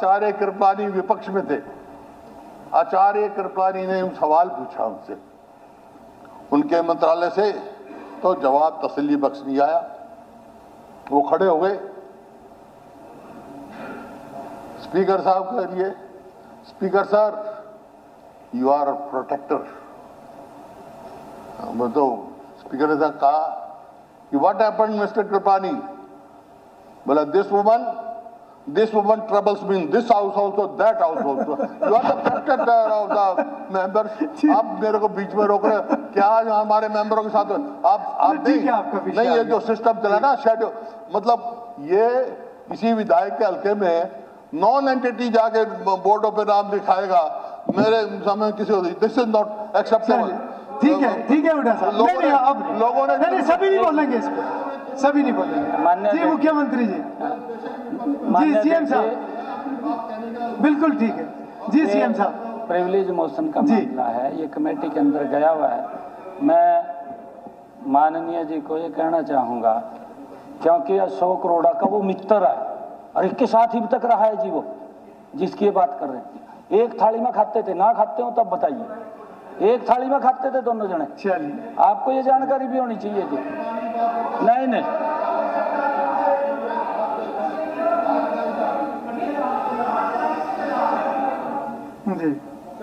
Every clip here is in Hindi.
आचार्य कृपलानी विपक्ष में थे। आचार्य कृपलानी ने सवाल पूछा उनसे, उनके मंत्रालय से, तो जवाब तसल्ली बख्श नहीं आया। वो खड़े हो गए स्पीकर साहब के लिए, speaker sir you are protector. तो स्पीकर ने कहा कि व्हाट हैपेंड मिस्टर कृपलानी? बोला this woman troubles me in this house also, that house also, you are the protector of the member. आप मेरे को बीच में रोक रहे, क्या हमारे मेंबरों के साथ आप नहीं, ये जो सिस्टम चला ना शेड्यूल, मतलब ये किसी विधायक के हल्के में नॉन एंटिटी जाके बोर्डों पे नाम दिखाएगा, मेरे समय किसी को, दिस इज नॉट एक्सेप्टेबल। ठीक है बेटा साहब, लोगों ने नहीं, सभी नहीं बोलेंगे इस पर, सभी नहीं बोलेंगे। जी मुख्यमंत्री जी, जी सीएम साहब, बिल्कुल ठीक है जी सीएम साहब। प्रिविलेज मोशन का मामला है, ये कमेटी के अंदर गया हुआ है। मैं माननीय जी को ये कहना चाहूँगा, क्योंकि अशोक अरोड़ा का वो मित्र है और इसके साथ ही तक रहा है जी, वो जिसकी ये बात कर रहे हैं। एक थाली में खाते थे, ना खाते हो तब बताइए। एक थाली में खाते थे दोनों जने। चलिए, आपको ये जानकारी भी होनी चाहिए थी। नहीं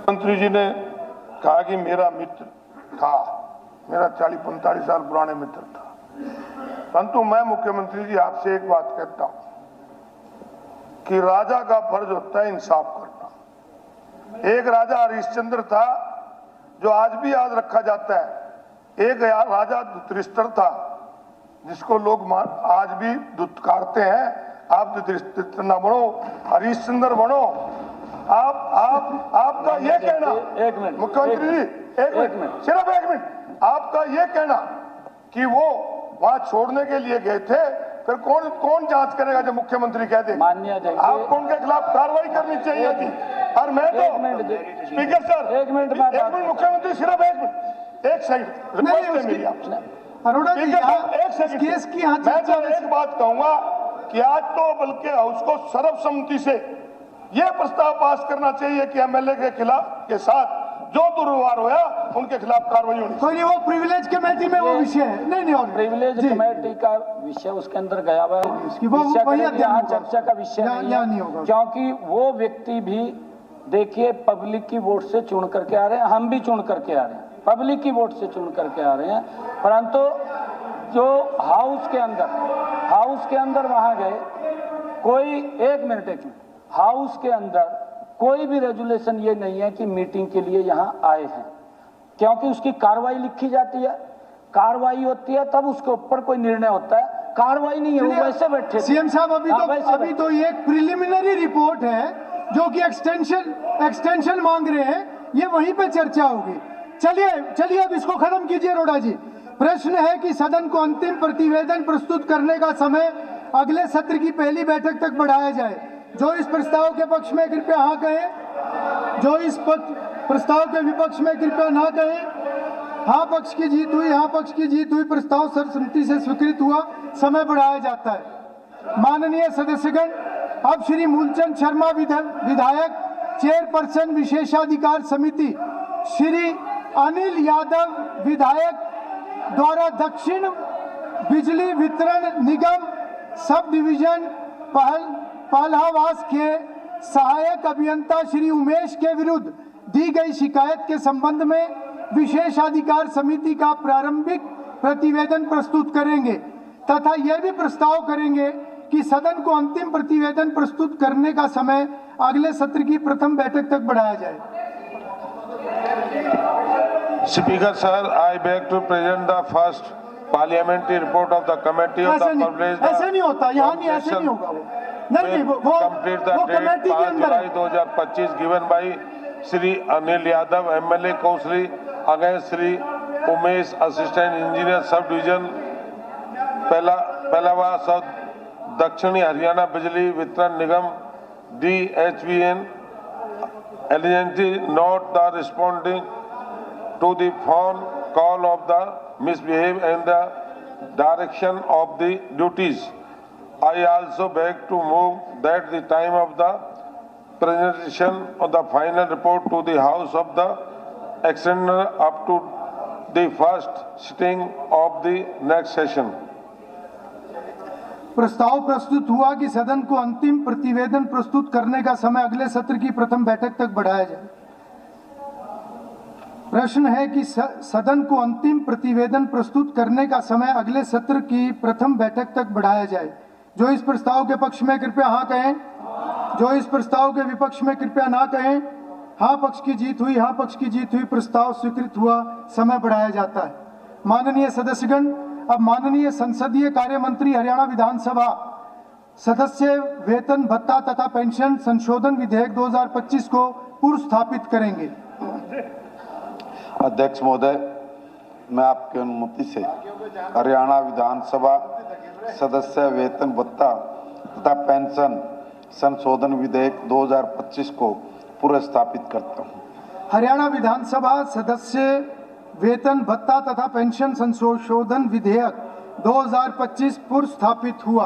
मंत्री जी ने कहा कि मेरा मित्र था, मेरा 40-45 साल पुराने मित्र था, परंतु मैं मुख्यमंत्री जी आपसे एक बात कहता हूं कि राजा का फर्ज होता है इंसाफ करना। एक राजा हरिश्चंद्र था जो आज भी याद रखा जाता है। एक राजा धृतराष्ट्र था जिसको लोग आज भी दुत्कारते हैं। आप धृतराष्ट्र न बनो, हरिश्चंद्र बनो। आपका ये कहना, एक मिनट मुख्यमंत्री जी, एक मिनट, सिर्फ एक मिनट, आपका ये कहना कि वो वहां छोड़ने के लिए गए थे, फिर कौन जांच करेगा जब मुख्यमंत्री कह दे? मान्य आपको उनके खिलाफ कार्रवाई करनी चाहिए थी। और मैं तो स्पीकर सर, एक मिनट मुख्यमंत्री, सिर्फ एक मिनट, एक सेकंड रिक्वेस्ट है मेरी आपसे। अरोड़ा जी, एक सेकंड, केस की मैं तो एक बात कहूंगा कि आज तो बल्कि हाउस को सर्वसम्मति से यह प्रस्ताव पास करना चाहिए कि एमएलए के खिलाफ के साथ जो दुर्व्यवहार होया उनके खिलाफ कार्रवाई होनी चाहिए। वो प्रिविलेज कमेटी में वो विषय है। नहीं और प्रिविलेज कमेटी का विषय उसके अंदर गया हुआ है, यहाँ चर्चा का विषय नहीं होगा, क्योंकि वो व्यक्ति भी देखिए पब्लिक की वोट से चुन करके आ रहे हैं, हम भी चुन करके आ रहे हैं, पब्लिक की वोट से चुन करके आ रहे हैं। परंतु जो हाउस के अंदर वहां गए, कोई एक मिनट हाउस के अंदर कोई भी रेजुलेशन ये नहीं है कि मीटिंग के लिए यहाँ आए हैं, क्योंकि उसकी कार्रवाई लिखी जाती है, कार्रवाई होती है तब उसके ऊपर कोई निर्णय होता है। कार्रवाई नहीं है, वो वैसे बैठे। सीएम साहब, अभी तो ये एक प्रिलिमिनरी रिपोर्ट है जो कि एक्सटेंशन मांग रहे हैं, ये वहीं पे चर्चा होगी। चलिए अब इसको खत्म कीजिए अरोड़ा जी। प्रश्न है कि सदन को अंतिम प्रतिवेदन प्रस्तुत करने का समय अगले सत्र की पहली बैठक तक बढ़ाया जाए। जो इस प्रस्ताव के पक्ष में कृपया हाँ कहें, जो इस प्रस्ताव के विपक्ष में कृपया ना कहें। हाँ पक्ष की जीत हुई, हाँ पक्ष की जीत हुई। प्रस्ताव सर्वसम्मति से स्वीकृत हुआ, समय बढ़ाया जाता है। माननीय सदस्यगण, अब श्री मूलचंद शर्मा विधायक, चेयरपर्सन विशेषाधिकार समिति, श्री अनिल यादव विधायक द्वारा दक्षिण बिजली वितरण निगम सब डिवीजन पहलहावास के सहायक अभियंता श्री उमेश के विरुद्ध दी गई शिकायत के संबंध में विशेषाधिकार समिति का प्रारंभिक प्रतिवेदन प्रस्तुत करेंगे तथा यह भी प्रस्ताव करेंगे कि सदन को अंतिम प्रतिवेदन प्रस्तुत करने का समय अगले सत्र की प्रथम बैठक तक बढ़ाया जाए। Speaker sir, I beg to present the first parliamentary report of the committee of the published. ऐसे नहीं होता, यहाँ नहीं, ऐसे नहीं होगा। नहीं, वो कमेटी के अंदर है। 2025 given by Shri Anil Yadav MLA Kaushali against Shri Umesh assistant engineer sub division Pahlawa south दक्षिणी हरियाणा बिजली वितरण निगम DHVN allegedly not the responding to the phone call of the misbehave and the direction of the duties. I also beg to move that the time of the presentation of the final report to the House of the extender up to the first sitting of the next session. प्रस्ताव प्रस्तुत हुआ कि सदन को अंतिम प्रतिवेदन प्रस्तुत करने का समय अगले सत्र की प्रथम बैठक तक बढ़ाया जाए। प्रश्न है कि सदन को अंतिम प्रतिवेदन प्रस्तुत करने का समय अगले सत्र की प्रथम बैठक तक बढ़ाया जाए। जो इस प्रस्ताव के पक्ष में कृपया हाँ कहें, जो इस प्रस्ताव के विपक्ष में कृपया ना कहें। हाँ पक्ष की जीत हुई, हाँ पक्ष की जीत हुई, प्रस्ताव स्वीकृत हुआ, समय बढ़ाया जाता है। माननीय सदस्यगण, अब माननीय संसदीय कार्य मंत्री हरियाणा विधानसभा सदस्य वेतन भत्ता तथा पेंशन संशोधन विधेयक 2025 को पुरस्थापित करेंगे। अध्यक्ष महोदय, मैं आपकी अनुमति से हरियाणा विधानसभा सदस्य वेतन भत्ता तथा पेंशन संशोधन विधेयक 2025 को पुरस्थापित करता हूँ। हरियाणा विधानसभा सदस्य वेतन भत्ता तथा पेंशन संशोधन विधेयक 2025 पुरस्थापित हुआ।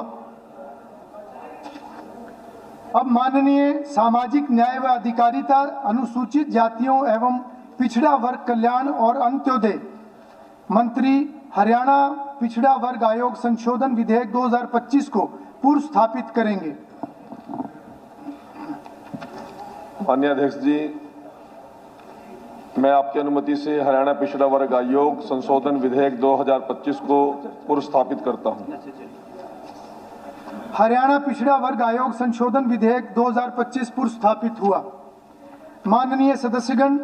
अब माननीय सामाजिक न्याय व अधिकारिता, अनुसूचित जातियों एवं पिछड़ा वर्ग कल्याण और अंत्योदय मंत्री हरियाणा पिछड़ा वर्ग आयोग संशोधन विधेयक 2025 को पुरस्थापित करेंगे। माननीय अध्यक्ष जी, मैं आपकी अनुमति से हरियाणा पिछड़ा वर्ग आयोग संशोधन विधेयक 2025 को पुरस्थापित करता हूं। हरियाणा पिछड़ा वर्ग आयोग संशोधन विधेयक 2025 पुरस्थापित हुआ। माननीय सदस्यगण,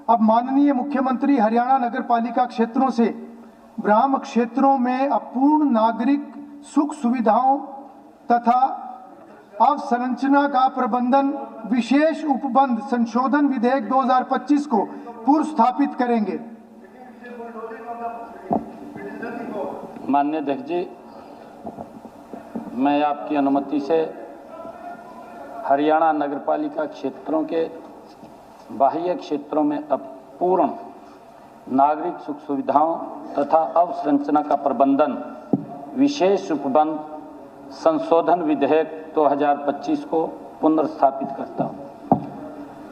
अब माननीय मुख्यमंत्री हरियाणा नगरपालिका क्षेत्रों से ग्राम क्षेत्रों में अपूर्ण नागरिक सुख सुविधाओं तथा अवसंरचना का प्रबंधन विशेष उपबंध संशोधन विधेयक 2025 को पुरस्थापित करेंगे। माननीय अध्यक्ष जी, मैं आपकी अनुमति से हरियाणा नगरपालिका क्षेत्रों के बाह्य क्षेत्रों में अपूर्ण नागरिक सुख सुविधाओं तथा अवसंरचना का प्रबंधन विशेष उपबंध संशोधन विधेयक 2025 को पुनर्स्थापित करता हूँ।